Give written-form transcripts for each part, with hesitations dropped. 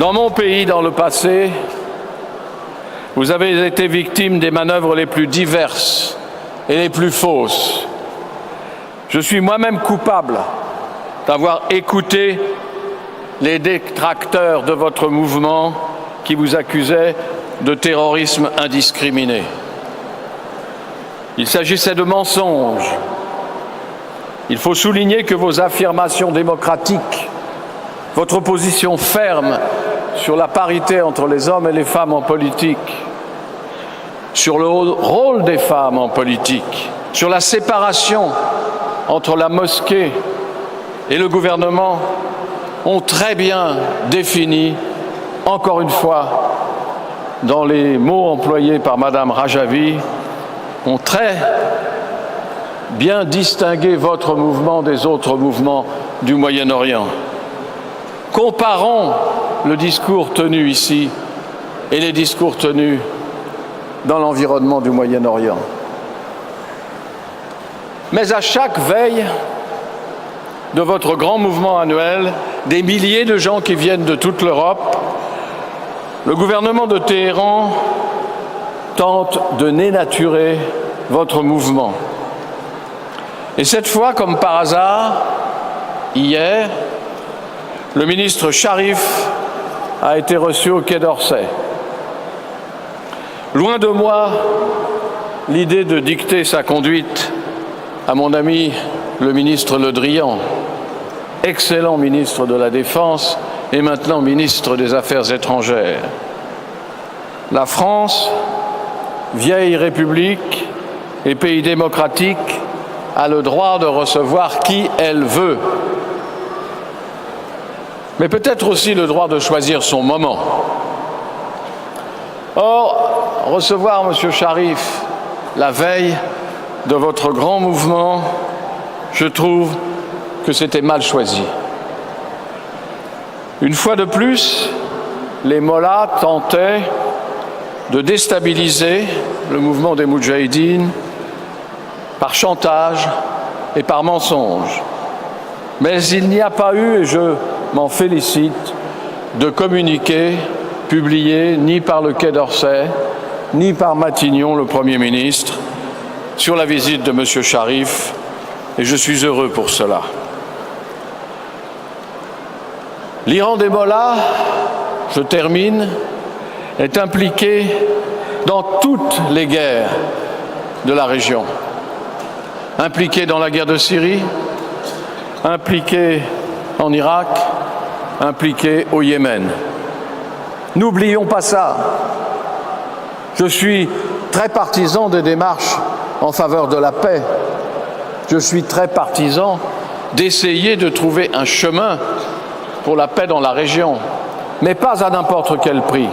Dans mon pays, dans le passé, vous avez été victime des manœuvres les plus diverses et les plus fausses. Je suis moi-même coupable d'avoir écouté les détracteurs de votre mouvement qui vous accusaient de terrorisme indiscriminé. Il s'agissait de mensonges. Il faut souligner que vos affirmations démocratiques, votre position ferme sur la parité entre les hommes et les femmes en politique, sur le rôle des femmes en politique, sur la séparation entre la mosquée et le gouvernement, ont très bien défini, encore une fois, dans les mots employés par Madame Rajavi, ont très bien distingué votre mouvement des autres mouvements du Moyen-Orient. Comparons le discours tenu ici et les discours tenus dans l'environnement du Moyen-Orient. Mais à chaque veille de votre grand mouvement annuel, des milliers de gens qui viennent de toute l'Europe, le gouvernement de Téhéran tente de dénaturer votre mouvement. Et cette fois, comme par hasard, hier, le ministre Sharif a été reçu au Quai d'Orsay. Loin de moi l'idée de dicter sa conduite à mon ami le ministre Le Drian, excellent ministre de la Défense et maintenant ministre des Affaires étrangères. La France, vieille république et pays démocratique, a le droit de recevoir qui elle veut, mais peut-être aussi le droit de choisir son moment. Or, recevoir M. Sharif la veille de votre grand mouvement, je trouve que c'était mal choisi. Une fois de plus, les mollahs tentaient de déstabiliser le mouvement des Moudjahidines par chantage et par mensonge. Mais il n'y a pas eu, et je m'en félicite, de communiqué publié ni par le Quai d'Orsay, ni par Matignon, le Premier ministre, sur la visite de M. Sharif, et je suis heureux pour cela. L'Iran des mollahs, je termine, est impliqué dans toutes les guerres de la région. Impliqué dans la guerre de Syrie, impliqué en Irak, impliqué au Yémen. N'oublions pas ça. Je suis très partisan des démarches en faveur de la paix. Je suis très partisan d'essayer de trouver un chemin pour la paix dans la région, mais pas à n'importe quel prix.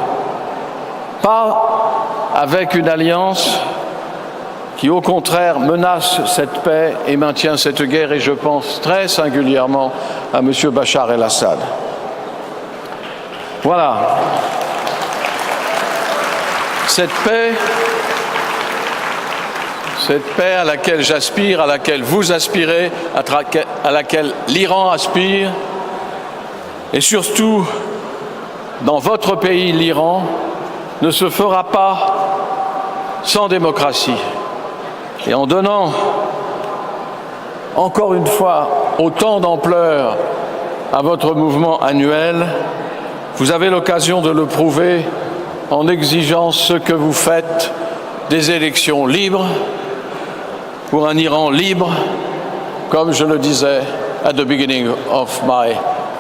Pas avec une alliance qui, au contraire, menace cette paix et maintient cette guerre, et je pense très singulièrement à M. Bachar el-Assad. Voilà. Cette paix à laquelle j'aspire, à laquelle vous aspirez, à laquelle l'Iran aspire, et surtout, dans votre pays, l'Iran, ne se fera pas sans démocratie. Et en donnant, encore une fois, autant d'ampleur à votre mouvement annuel, vous avez l'occasion de le prouver en exigeant ce que vous faites, des élections libres, pour un Iran libre, comme je le disais at the beginning of my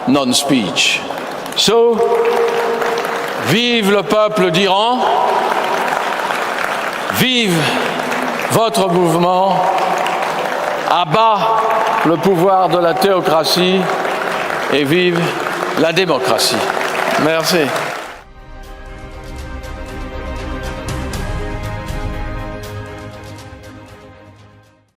non-speech. So, vive le peuple d'Iran, vive votre mouvement, à bas le pouvoir de la théocratie et vive la démocratie. Merci.